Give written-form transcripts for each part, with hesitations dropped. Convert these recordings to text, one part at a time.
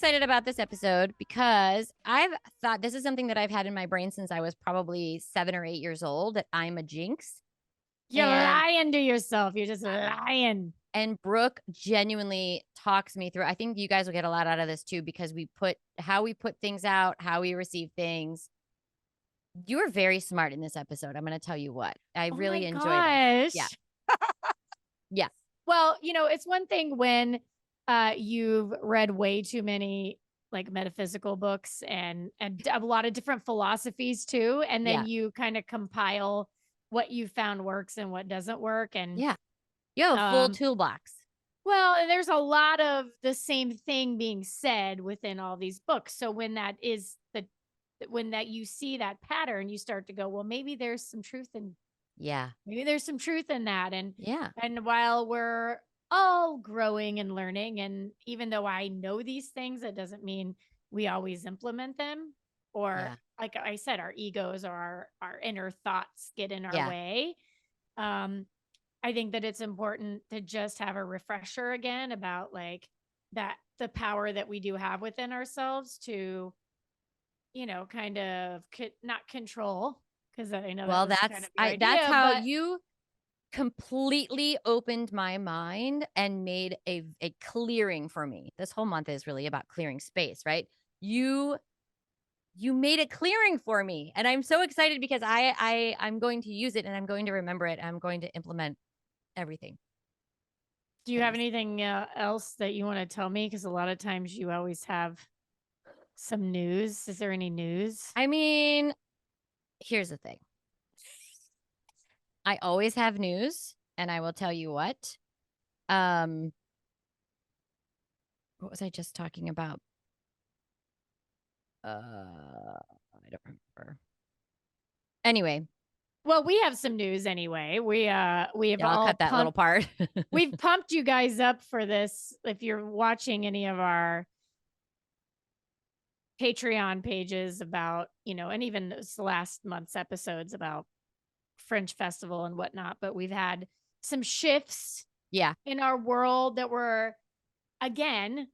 excited about this episode because I've thought this is something that I've had in my brain since I was probably 7 or 8 years old, that I'm a jinx. You're And lying to yourself. You're just lying. and Brooke genuinely talks me through. I think you guys will get a lot out of this too, because we put things out, how we receive things. You were very smart in this episode. I'm going to tell you what. I Oh my really enjoyed it. Yeah. gosh. Yeah. Well, it's one thing when you've read way too many like metaphysical books and a lot of different philosophies too, and then Yeah. you kind of compile what you found works and what doesn't work. And Yeah. You have a full um toolbox. well, and there's a lot of the same thing being said within all these books. So when that you see that pattern, you start to go, well, Yeah. maybe there's some truth in that. and Yeah. and while we're all growing and learning, and even though I know these things, that doesn't mean we always implement them, or Yeah. like I said, our egos or our inner thoughts get in our Yeah. way. um I think that it's important to just have a refresher again about like that the power that we do have within ourselves to kind of not control, because I know that Well, was kind of your that's idea, how but you completely opened my mind and made a clearing for me. This whole month is really about clearing space, right? You you made a clearing for me, and I'm so excited because I'm going to use it, and I'm going to remember it. I'm going to implement everything. do you have Thanks. anything else that you want to tell me? Because a lot of times you always have some news. Is there any news? I mean, here's the thing. I always have news, and I will tell you Um, what was I just talking about? I don't remember. Anyway, Well, we have some news anyway. We have yeah, I'll all cut that little pumped. part. We've pumped you guys up for this. If you're watching any of our Patreon pages about, and even this last month's episodes about Fringe Festival and whatnot, but we've had some shifts Yeah. in our world that were, again,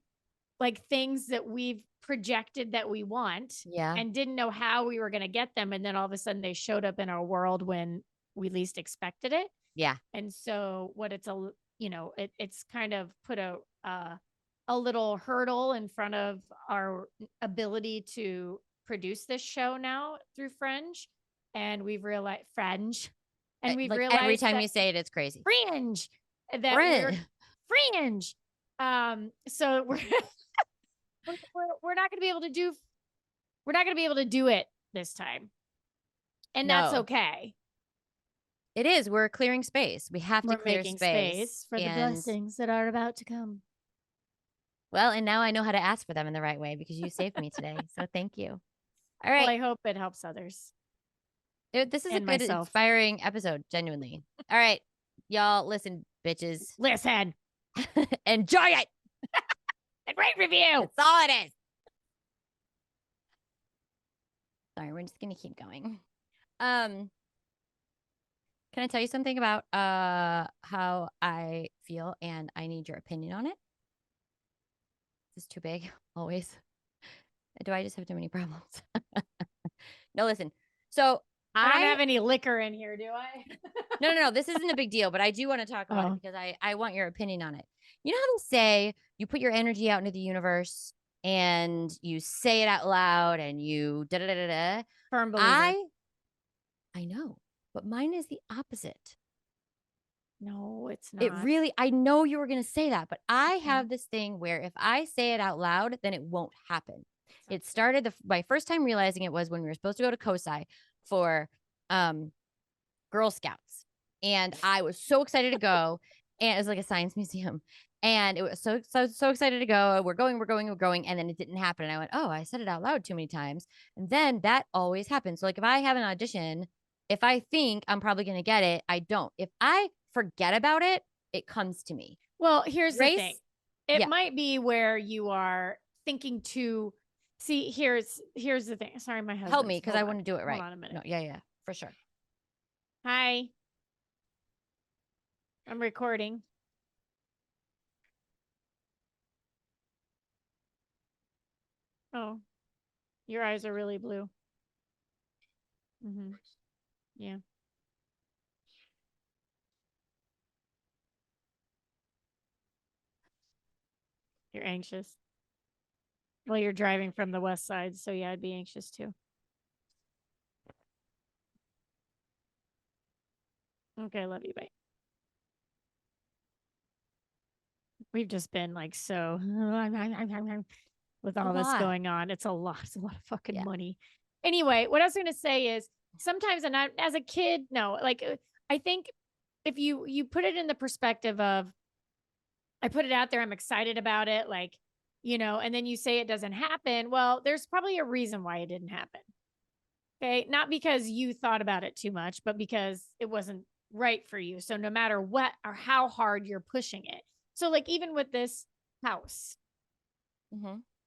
like things that we've projected that we want Yeah. and didn't know how we were going to get them. And then all of a sudden they showed up in our world when we least expected it. Yeah. And so what it's kind of put a little hurdle in front of our ability to produce this show now through Fringe. And we've realized Fringe. And we've Like every realized time that you say it, it's crazy. Fringe that we're Friend. Fringe. So we're not going to be able to do we're not going to be able to do it this time. And that's No, okay. it is. We're clearing space. We have to We're clear making space space. for the And blessings that are about to come. well, and now I know how to ask for them in the right way because you saved me today. So thank you. All Well, right. I hope it helps others This is a and good, myself. inspiring episode, genuinely. All right. Y'all, listen, bitches. Listen, Enjoy it. a great review. That's all it is. Sorry, we're just gonna keep going. Can I tell you something about how I feel, and I need your opinion on it? This is too big, always. Do I just have too many problems? No, listen. So I don't have any liquor in here, do I? no. This isn't a big deal, but I do want to talk about it because I want your opinion on it. You know how they say you put your energy out into the universe and you say it out loud and you da da da da da. Firm believer. I know, but mine is the opposite. No, it's It not. really, I know you were going to say that, but I It's have not. this thing where if I say it out loud, then it won't happen. It started my first time realizing it was when we were supposed to go to COSI for Girl Scouts. And I was so excited to go. And it was like a science museum. And it was so excited to go. We're going. And then it didn't happen. And I went, oh, I said it out loud too many times. And then that always happens. So like if I have an audition, if I think I'm probably going to get it, I don't. If I forget about it, it comes to me. Well, here's the thing. Grace, It yeah. might be where you are thinking to see. Here's the thing. Sorry, my husband. Help me because I want to do it right. Hold on a minute. No, yeah, for sure. Hi. I'm recording. Your eyes are really blue. Yeah. You're anxious. Well, you're driving from the west side, so yeah, I'd be anxious too. Okay, love you. Bye. We've just been like so with all this going on. It's a lot. It's a lot of fucking money. Anyway, what I was gonna say is sometimes, and I, as a kid, no, like I think if you put it in the perspective of I put it out there, I'm excited about it, like, and then you say it doesn't happen. Well, there's probably a reason why it didn't happen. Okay. Not because you thought about it too much, but because it wasn't right for you. So no matter what or how hard you're pushing it. So, like, even with this house,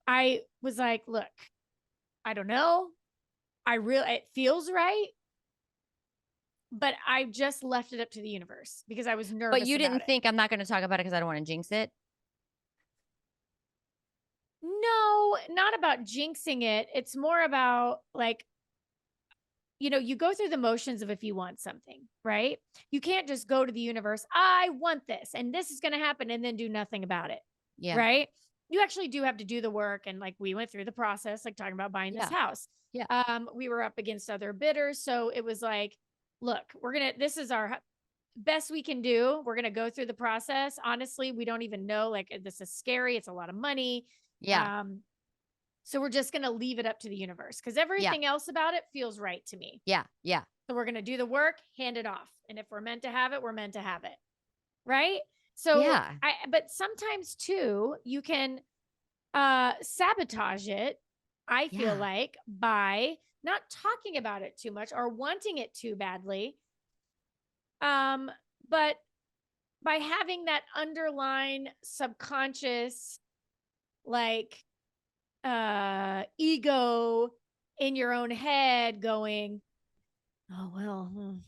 I was like, look, I don't know. It feels right. But I just left it up to the universe because I was nervous. But you didn't think I'm not going to talk about it because I don't want to jinx it? No, not about jinxing it. It's more about like, you go through the motions of if you want something, right? You can't just go to the universe, I want this and this is going to happen and then do nothing about it. Yeah. Right. You actually do have to do the work. And like we went through the process, like talking about buying this house. Yeah. We were up against other bidders. So it was like, look, this is our best we can do. We're going to go through the process. Honestly, we don't even know, like, this is scary. It's a lot of money. Yeah. So we're just going to leave it up to the universe because everything else about it feels right to me. Yeah. Yeah. So we're going to do the work, hand it off. And if we're meant to have it, we're meant to have it. Right. So, yeah. But sometimes too, you can sabotage it, I feel like, by not talking about it too much or wanting it too badly. But by having that underlying subconscious, like, ego in your own head going, oh, well,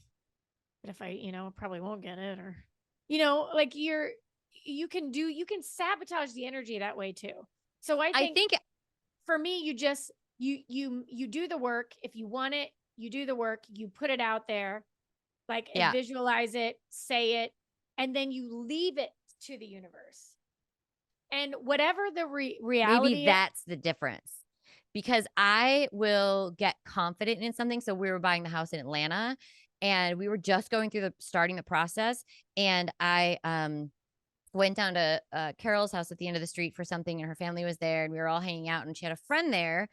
but if I, probably won't get it, or, like you can sabotage the energy that way too. So I think for me, you just, you do the work. If you want it, you do the work, you put it out there, like visualize it, say it, and then you leave it to the universe. And whatever the reality, maybe that's the difference, because I will get confident in something. So we were buying the house in Atlanta and we were just going through starting the process. And I went down to Carol's house at the end of the street for something, and her family was there and we were all hanging out, and she had a friend there.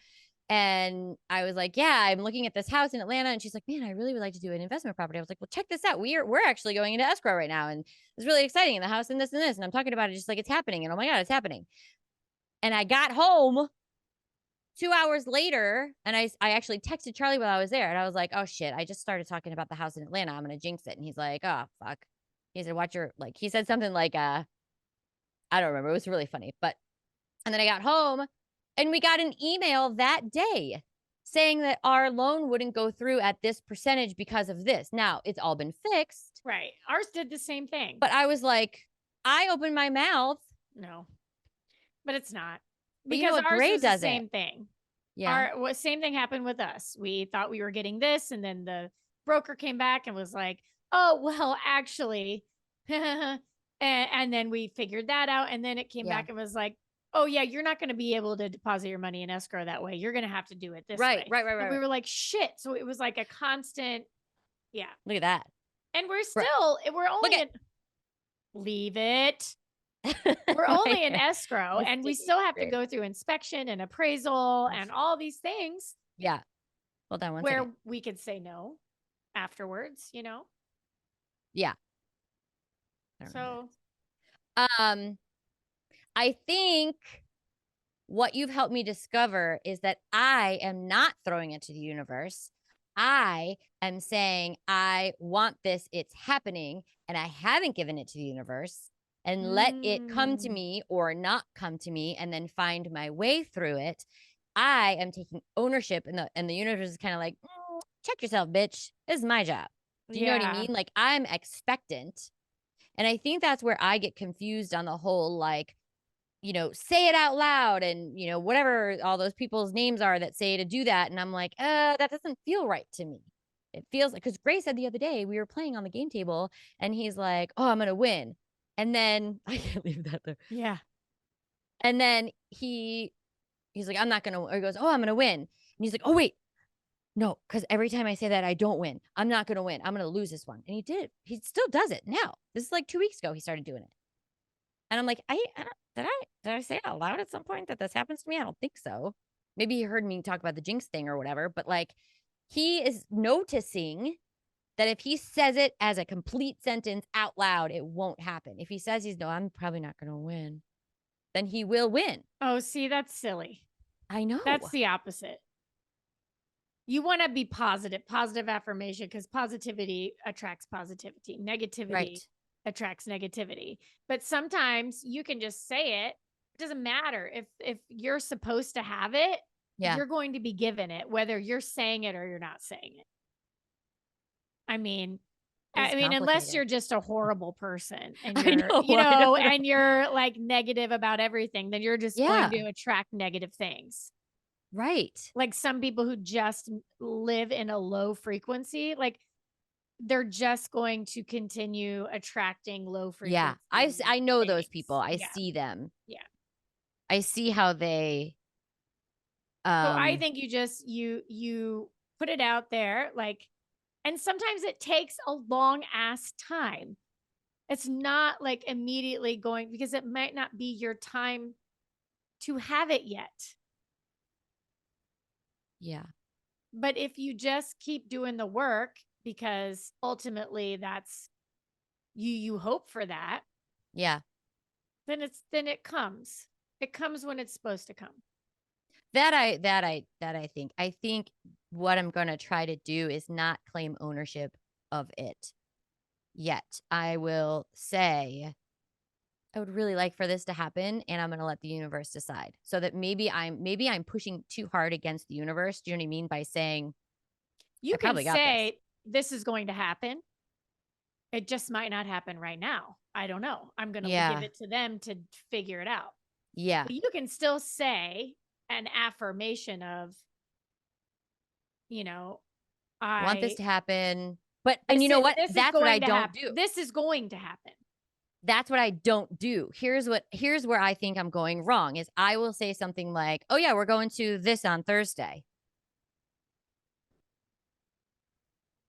And I was like, yeah, I'm looking at this house in Atlanta. And she's like, man, I really would like to do an investment property. I was like, well, check this out. We're actually going into escrow right now. And it's really exciting. And the house and this and this. And I'm talking about it just like it's happening. And oh my God, it's happening. And I got home 2 hours later, and I actually texted Charlie while I was there. And I was like, oh shit, I just started talking about the house in Atlanta. I'm going to jinx it. And he's like, oh, fuck. He said, watch your, like, he said something like, I don't remember. It was really funny. But, and then I got home and we got an email that day saying that our loan wouldn't go through at this percentage because of this. Now it's all been fixed. Right. Ours did the same thing. But I was like, I opened my mouth. No, but it's not. Because ours is the same thing. Yeah. Same thing happened with us. We thought we were getting this, and then the broker came back and was like, oh, well, actually, and then we figured that out. And then it came back and was like, oh yeah, you're not going to be able to deposit your money in escrow that way. You're going to have to do it this way. Right. And we were like, shit. So it was like a constant. Yeah. Look at that. And we're only leave it. We're only in escrow, and we still have to go through inspection and appraisal and all these things. Yeah. Hold on one where second. We could say no afterwards, Yeah. So, I think what you've helped me discover is that I am not throwing it to the universe. I am saying, I want this, it's happening, and I haven't given it to the universe, and let it come to me or not come to me, and then find my way through it. I am taking ownership, and the universe is kind of like, check yourself, bitch. This is my job. Do you know what I mean? Like, I'm expectant. And I think that's where I get confused on the whole, like, say it out loud and, whatever all those people's names are that say to do that. And I'm like, that doesn't feel right to me. It feels like, because Gray said the other day we were playing on the game table and he's like, oh, I'm going to win. And then I can't leave that there. Yeah. And then he's like, I'm not going to, or he goes, oh, I'm going to win. And he's like, oh, wait, no, because every time I say that, I don't win. I'm not going to win. I'm going to lose this one. And he did. He still does it now. This is like 2 weeks ago he started doing it. And I'm like, did I say out loud at some point that this happens to me? I don't think so. Maybe he heard me talk about the jinx thing or whatever, but like he is noticing that if he says it as a complete sentence out loud, it won't happen. If he says no, I'm probably not going to win, then he will win. Oh, see, that's silly. I know. That's the opposite. You want to be positive affirmation, because positivity attracts positivity. Negativity attracts negativity. But sometimes you can just say it. It doesn't matter if you're supposed to have it. Yeah. You're going to be given it, whether you're saying it or you're not saying it. I mean, unless you're just a horrible person and you're, and you're like negative about everything, then you're just going to attract negative things. Right. Like some people who just live in a low frequency, like they're just going to continue attracting low frequency. Yeah. I know those people. I see them. Yeah. I see how they. So I think you put it out there, like, and sometimes it takes a long ass time. It's not like immediately going, because it might not be your time to have it yet. Yeah. But if you just keep doing the work, because ultimately that's you hope for that. Yeah. Then it comes. It comes when it's supposed to come. That I think what I'm going to try to do is not claim ownership of it yet. I will say I would really like for this to happen, and I'm going to let the universe decide, so that maybe I'm pushing too hard against the universe. Do you know what I mean? By saying you can say this is going to happen. It just might not happen right now. I don't know. I'm going to give it to them to figure it out. Yeah. But you can still say an affirmation of, I want this to happen. But, and you know what? That's what I don't do. This is going to happen. That's what I don't do. Here's where I think I'm going wrong is I will say something like, oh yeah, we're going to this on Thursday.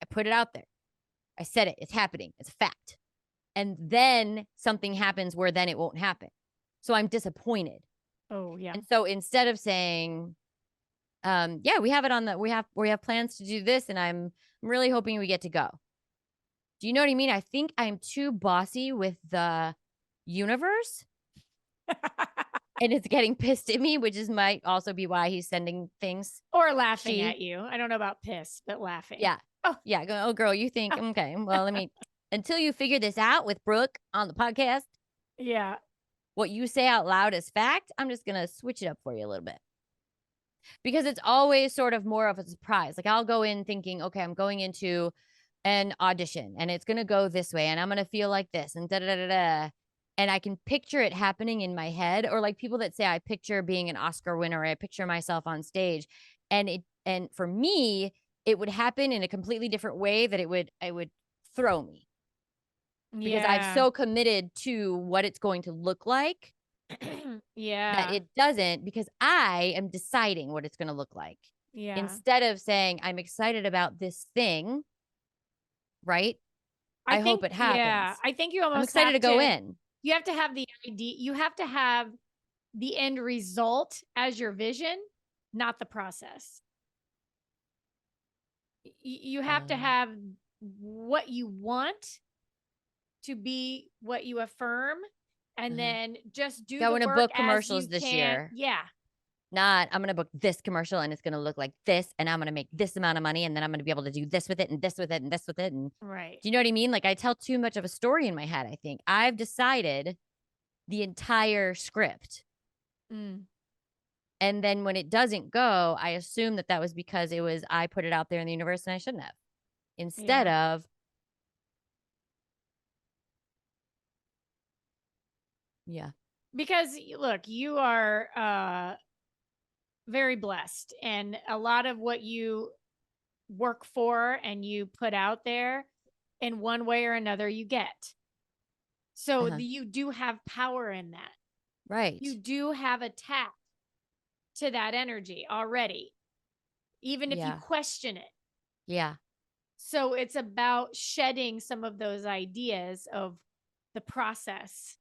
I put it out there. I said it. It's happening. It's a fact. And then something happens where then it won't happen. So I'm disappointed. Oh yeah. And so instead of saying, yeah, we have it on we have plans to do this, and I'm really hoping we get to go. Do you know what I mean? I think I'm too bossy with the universe. And it's getting pissed at me, which might also be why he's sending things. Or laughing at you. I don't know about piss, but laughing. Yeah. Oh, yeah. Oh, girl, you think, okay, well, until you figure this out with Brooke on the podcast. Yeah. What you say out loud is fact. I'm just going to switch it up for you a little bit. Because it's always sort of more of a surprise. Like I'll go in thinking, okay, I'm going into an audition and it's going to go this way and I'm going to feel like this and da da da da. And I can picture it happening in my head, or like people that say I picture being an Oscar winner, or I picture myself on stage. And for me, it would happen in a completely different way that it would throw me. Because I've so committed to what it's going to look like. Yeah. That it doesn't, because I am deciding what it's going to look like. Yeah. Instead of saying I'm excited about this thing, right? I hope it happens. Yeah. I think you almost I'm excited to go in. You have to have the idea. You have to have the end result as your vision, not the process. You have to have what you want to be what you affirm, and then just do going the to work book as commercials you this can. year. Yeah. Not I'm going to book this commercial and it's going to look like this and I'm going to make this amount of money and then I'm going to be able to do this with it and this with it and this with it. And right. Do you know what I mean? Like I tell too much of a story in my head. I think I've decided the entire script. And then when it doesn't go, I assume that was because I put it out there in the universe and I shouldn't have. Instead of. Yeah. Because look, you are very blessed, and a lot of what you work for and you put out there in one way or another you get. So Uh-huh. you do have power in that. Right. You do have a tap to that energy already, even if you Yeah. question it. Yeah. So it's about shedding some of those ideas of the process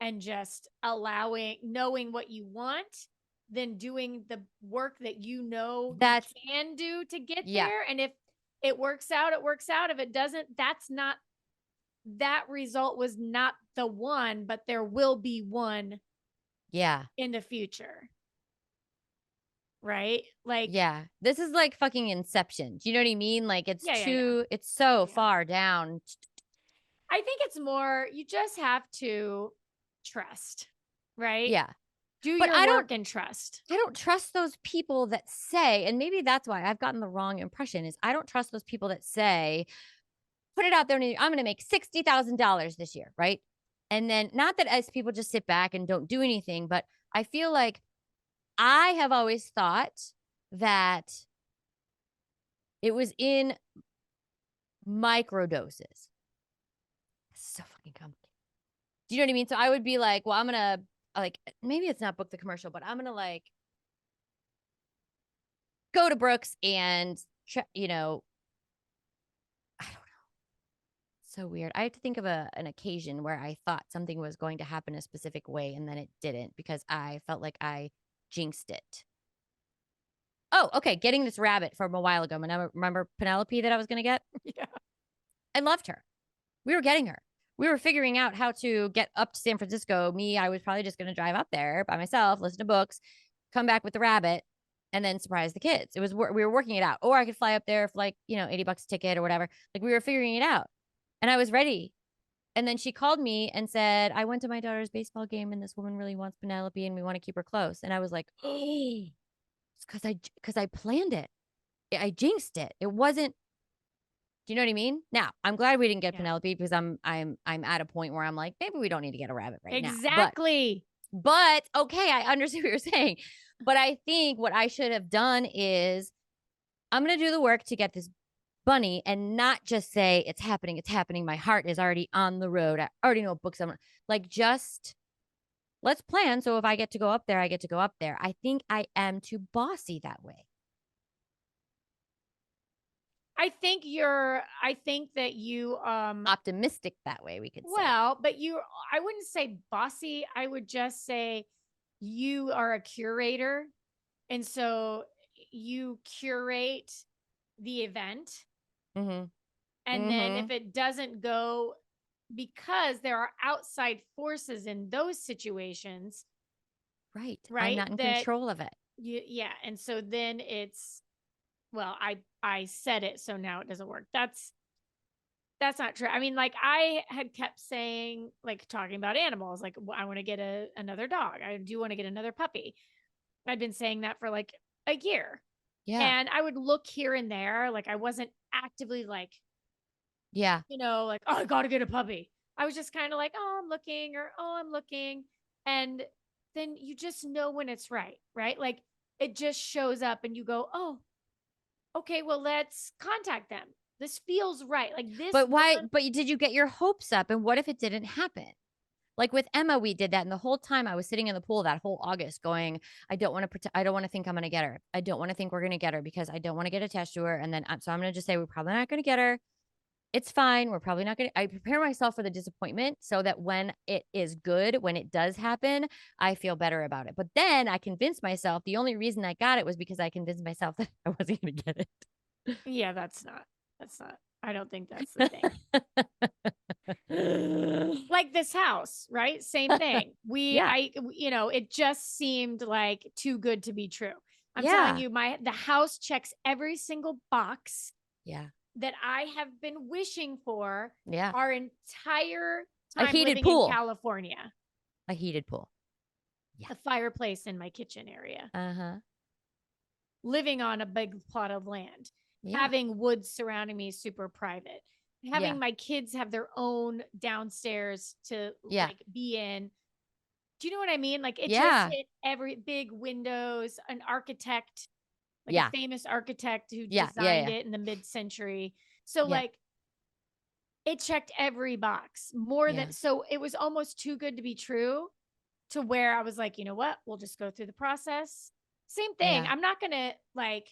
and just knowing what you want, then doing the work that you know you That's can do to get yeah. there. And if it works out, it works out. If it doesn't, that's not, that result was not the one, but there will be one Yeah. in the future. Right? Like, Yeah. This is like fucking Inception. Do you know what I mean? Like yeah. it's so Yeah. far down. I think it's more, you just have to trust, right? Yeah. Do But your work and trust. I don't trust those people that say, and maybe that's why I've gotten the wrong impression is I don't trust those people that say, put it out there and I'm going to make $60,000 this year, right? And then not that as people just sit back and don't do anything, but I feel like I have always thought that it was in micro doses. So fucking complicated. Do you know what I mean? So I would be like, well, I'm going to like, maybe it's not book the commercial, but I'm going to like go to Brooks and, you know, I don't know. So weird. I have to think of an occasion where I thought something was going to happen a specific way and then it didn't because I felt like I jinxed it. Oh, okay. Getting this rabbit from a while ago. Remember Penelope that I was going to get? Yeah. I loved her. We were getting her. We were figuring out how to get up to San Francisco. I was probably just going to drive up there by myself, listen to books, come back with the rabbit, and then surprise the kids. We were working it out. Or I could fly up there for like, $80 a ticket or whatever. Like we were figuring it out. And I was ready. And then she called me and said, I went to my daughter's baseball game and this woman really wants Penelope and we want to keep her close. And I was like, oh, it's because I planned it. I jinxed it. It wasn't. Do you know what I mean? Now, I'm glad we didn't get Yeah. Penelope because I'm at a point where I'm like, maybe we don't need to get a rabbit right now. Exactly. But okay, I understand what you're saying. But I think what I should have done is I'm going to do the work to get this bunny and not just say it's happening, it's happening. My heart is already on the road. I already know what books I'm like, just let's plan. So if I get to go up there, I get to go up there. I think I am too bossy that way. I think that you Optimistic that way, we could say. well, but I wouldn't say bossy. I would just say you are a curator. And so you curate the event. Mm-hmm. And then Mm-hmm. if it doesn't go, because there are outside forces in those situations, Right. I'm right? not in That control of it. yeah. And so then it's, well, I said it, so now it doesn't work. That's not true. I mean, like I had kept saying, like talking about animals, like I want to get another dog. I do want to get another puppy. I'd been saying that for like a year. Yeah. And I would look here and there. Like I wasn't actively like, Yeah. like, oh, I gotta get a puppy. I was just kind of like, oh, I'm looking, or oh, I'm looking. And then you just know when it's right, right? Like it just shows up and you go, oh, okay, well, let's contact them. This feels right. Like this But why? one. But did you get your hopes up? And what if it didn't happen? Like with Emma, we did that. And the whole time I was sitting in the pool that whole August going, I don't want to pretend, I don't want to think I'm going to get her. I don't want to think we're going to get her because I don't want to get attached to her. And then, so I'm going to just say, we're probably not going to get her. It's fine. We're probably not going to, I prepare myself for the disappointment so that when it is good, when it does happen, I feel better about it. But then I convinced myself the only reason I got it was because I convinced myself that I wasn't going to get Yeah, that's not, I don't think that's the thing. it. Like this house, right? Same thing. Yeah. It just seemed like too good to be true. I'm telling Yeah. you, the house checks every single box Yeah. that I have been wishing for Yeah. our entire A time heated living in pool. California. A heated pool. Yeah. A fireplace in my kitchen area, Uh-huh. living on a big plot of land, Yeah. having woods surrounding me, super private, Yeah. having my kids have their own downstairs to Yeah. like be in. Do you know what I mean? Like it just Yeah. hit every big windows, an architect, like a Yeah. famous architect who Yeah. Yeah. designed Yeah. it in the mid-century. So Yeah. like it checked every box more Yeah. than, so it was almost too good to be true, to where I was like, you know what? We'll just go through the process. Same thing. Yeah. I'm not going to like,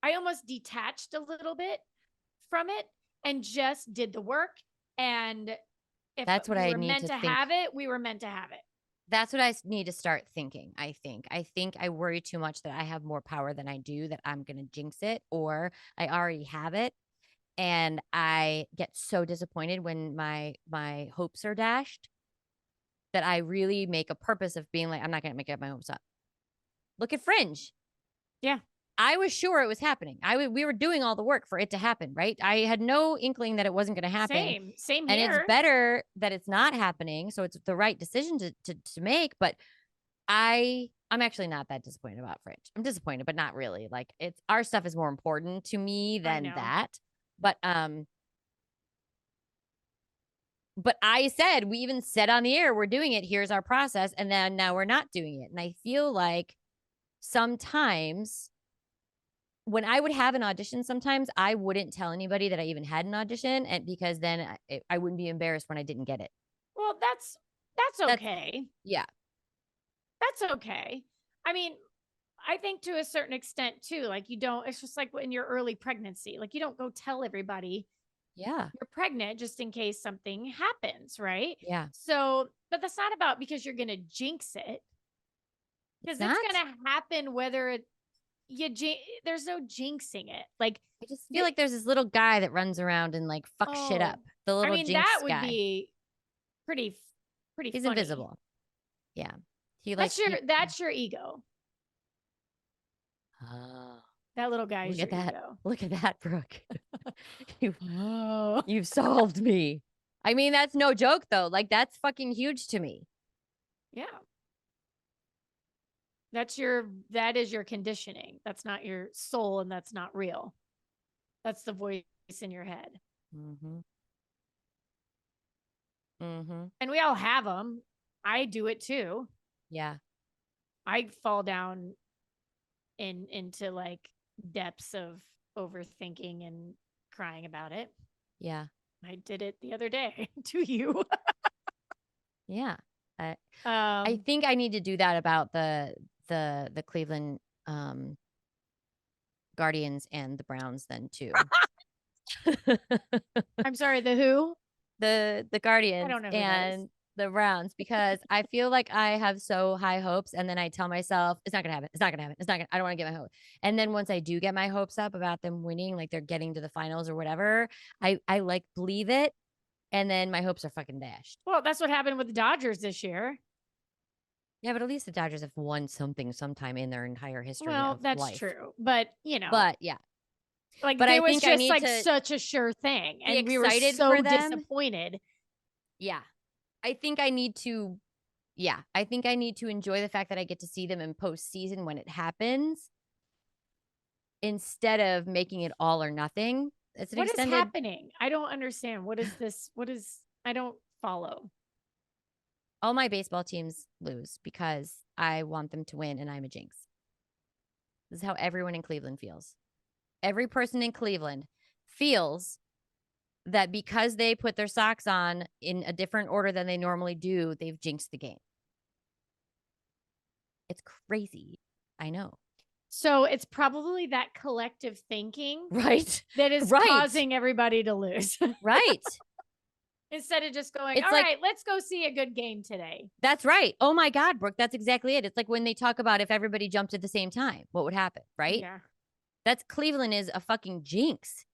I almost detached a little bit from it and just did the work. And if That's what we I were need meant to to think. have it, we were meant to have it. That's what I need to start thinking. I think I worry too much that I have more power than I do, that I'm going to jinx it, or I already have it. And I get so disappointed when my hopes are dashed, that I really make a purpose of being like, I'm not going to make up my hopes up. Look at Fringe. Yeah. I was sure it was happening. We were doing all the work for it to happen, right? I had no inkling that it wasn't going to happen. Same And it's here. better that it's not happening. So it's the right decision to make. But I'm actually not that disappointed about Fringe. I'm disappointed, but not really. Like, it's our stuff is more important to me I than know. that. But I said, we even said on the air, we're doing it. Here's our process. And then now we're not doing it. And I feel like sometimes when I would have an audition, sometimes I wouldn't tell anybody that I even had an audition, and because then I wouldn't be embarrassed when I didn't get it. Well, that's That's, okay. yeah. That's okay. I mean, I think to a certain extent too, like you don't, it's just like in your early pregnancy, like you don't go tell everybody Yeah. you're pregnant just in case something happens, right? Yeah. So, but that's not about because you're going to jinx it, It's because it's not. going to happen whether it, there's no jinxing it. Like, I just feel the, like there's this little guy that runs around and like fucks shit oh, up. The I little mean, that jinx would guy. be pretty, pretty He's funny. invisible. Yeah. He like he That's your ego. Oh, That little guy is look your at that. ego. Look at that, Brooke. you Oh, you've solved me. I mean, that's no joke though. Like, that's fucking huge to me. yeah. That is your conditioning. That's not your soul and that's not real. That's the voice in your head. Mm-hmm. Mm-hmm. And we all have them. I do it too. Yeah. I fall down into like depths of overthinking and crying about it. Yeah. I did it the other day to you. Yeah. I I um think I need to do that about the Cleveland Guardians and the Browns then too. I'm sorry, the who? The I Guardians don't know who that is. and the Browns, because I feel like I have so high hopes, and then I tell myself it's not gonna happen. It's not gonna happen. It's not gonna. I don't want to get my hope. And then once I do get my hopes up about them winning, like they're getting to the finals or whatever, I like believe it, and then my hopes are fucking dashed. Well, that's what happened with the Dodgers this year. Yeah, but at least the Dodgers have won something sometime in their entire history Well, of that's life. true. But, you know, But yeah, like but there I was think I just need like to such a sure thing. be And we were excited so for them. disappointed. Yeah, I think I need to. Yeah, I think I need to enjoy the fact that I get to see them in postseason when it happens, instead of making it all or nothing. It's an What is extended. happening? I don't understand. What is this? What is, I don't follow. All my baseball teams lose because I want them to win and I'm a jinx. This is how everyone in Cleveland feels. Every person in Cleveland feels that because they put their socks on in a different order than they normally do, they've jinxed the game. It's crazy. I know. So it's probably that collective thinking Right? that is Right. causing everybody to lose. Right. Instead of just going, It's all like, right, let's go see a good game today. that's right. Oh my God, Brooke, that's exactly it. It's like when they talk about if everybody jumped at the same time, what would happen, right? Yeah. That's Cleveland is a fucking jinx.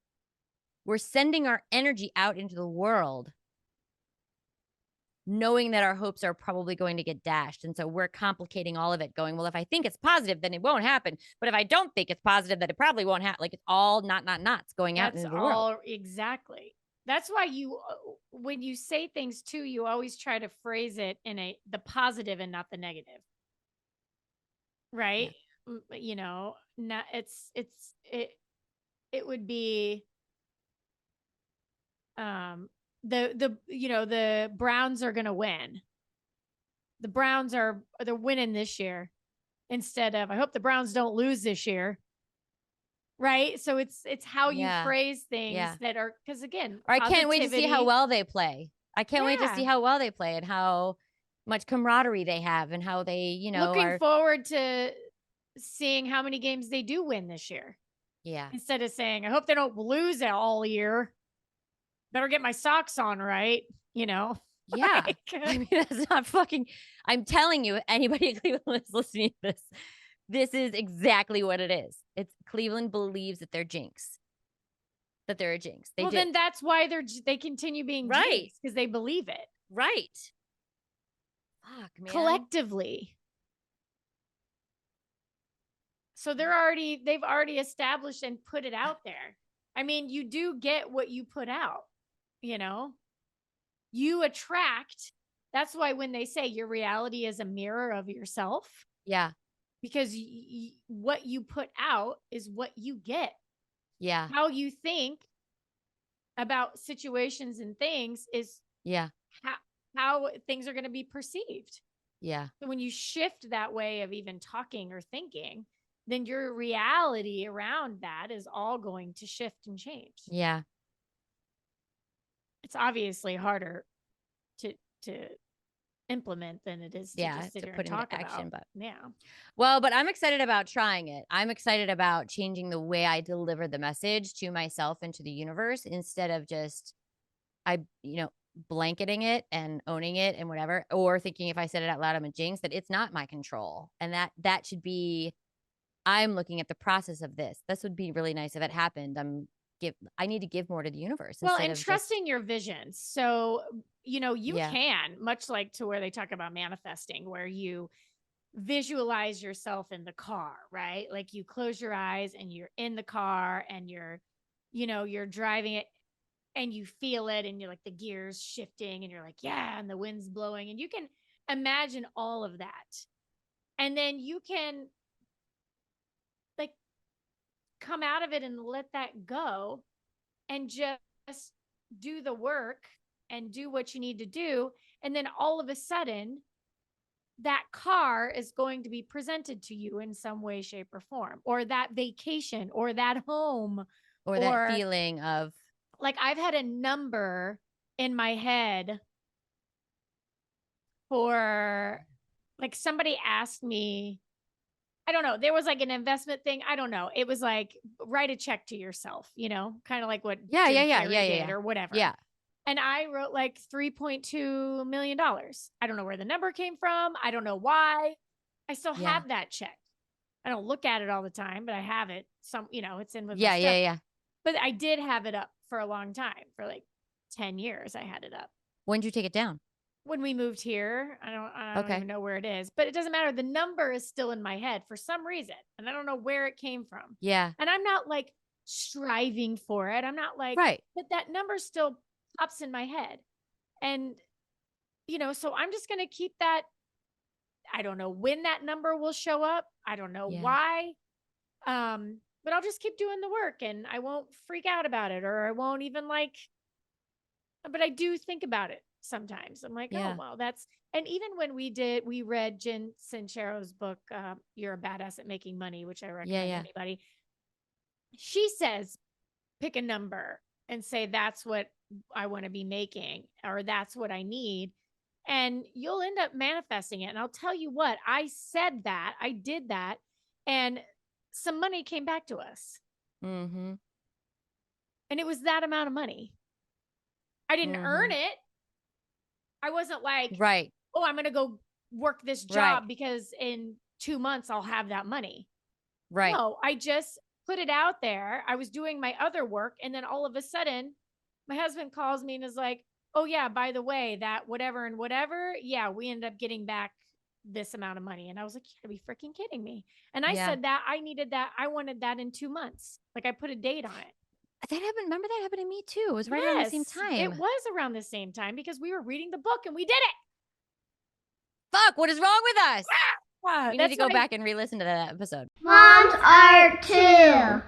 We're sending our energy out into the world knowing that our hopes are probably going to get dashed. And so we're complicating all of it, going, well, if I think it's positive, then it won't happen. But if I don't think it's positive, then it probably won't happen. Like, it's all nots going out That's into the world. all exactly. That's why you, when you say things too, you always try to phrase it in the positive and not the negative. Right. Yeah. You know, not, it would be, the, you know, the Browns are going to win. the Browns they're winning this year, instead of I hope the Browns don't lose this year. Right? So it's how you phrase things that are, because again, or I can't wait to see how well they play. I can't wait to see how well they play and how much camaraderie they have and how they, you know, looking forward to seeing how many games they do win this year. Yeah. Instead of saying, I hope they don't lose it all year. Better get my socks on right, you know? Yeah. I mean, that's not fucking, I'm telling you, anybody in Cleveland is listening to this. This is exactly what it is. It's Cleveland believes that they're jinx. That they're a jinx. They then that's why they continue being jinx, because they believe it. Right. Fuck, man. Collectively. So they've already established and put it out there. I mean, you do get what you put out, you know? You attract. That's why when they say your reality is a mirror of yourself. Yeah. Because what you put out is what you get. Yeah. How you think about situations and things is how things are going to be perceived. Yeah. So when you shift that way of even talking or thinking, then your reality around that is all going to shift and change. Yeah. It's obviously harder to implement than it is to just sit here and talk action, about. But well, but I'm excited about trying it. I'm excited about changing the way I deliver the message to myself and to the universe, instead of just blanketing it and owning it and whatever, or thinking if I said it out loud I'm a jinx, that it's not my control. And that should be, I'm looking at the process of this. This would be really nice if it happened. I need to give more to the universe. Well, and trusting your vision. So, you can, much like to where they talk about manifesting, where you visualize yourself in the car, right? Like you close your eyes and you're in the car and you're driving it and you feel it and you're like the gears shifting and you're like, yeah, and the wind's blowing, and you can imagine all of that. And then you can like come out of it and let that go and just do the work and do what you need to do. And then all of a sudden, that car is going to be presented to you in some way, shape, or form, or that vacation, or that home, or that feeling of, like, I've had a number in my head for, like, somebody asked me, I don't know, there was like an investment thing. I don't know. It was like, write a check to yourself, kind of like what Jim Carrey did or whatever. Yeah. And I wrote like $3.2 million. I don't know where the number came from. I don't know why. I still have that check. I don't look at it all the time, but I have it. It's in with my stuff. Yeah. But I did have it up for a long time. For like 10 years, I had it up. When did you take it down? When we moved here. I don't even know where it is, but it doesn't matter. The number is still in my head for some reason, and I don't know where it came from. Yeah. And I'm not like striving for it. I'm not like, but that number still pops in my head. And, so I'm just going to keep that. I don't know when that number will show up. I don't know why. But I'll just keep doing the work and I won't freak out about it, or I won't even but I do think about it sometimes. I'm like, oh, well, and even when we read Jen Sincero's book, You're a Badass at Making Money, which I recommend anybody. She says, pick a number and say, that's what I want to be making, or that's what I need. And you'll end up manifesting it. And I'll tell you what, I said that, I did that, and some money came back to us. Mm-hmm. And it was that amount of money. I didn't earn it. I wasn't like, oh, I'm going to go work this job because in 2 months I'll have that money. Right. No, I just put it out there. I was doing my other work. And then all of a sudden my husband calls me and is like, oh yeah, by the way, that whatever and whatever. Yeah. We ended up getting back this amount of money. And I was like, you gotta be freaking kidding me. And I said that I needed that. I wanted that in 2 months. Like I put a date on it. That happened. Remember that happened to me too. It was right around the same time. It was around the same time because we were reading the book and we did it. Fuck, what is wrong with us? We need to go back and re-listen to that episode. Moms are too.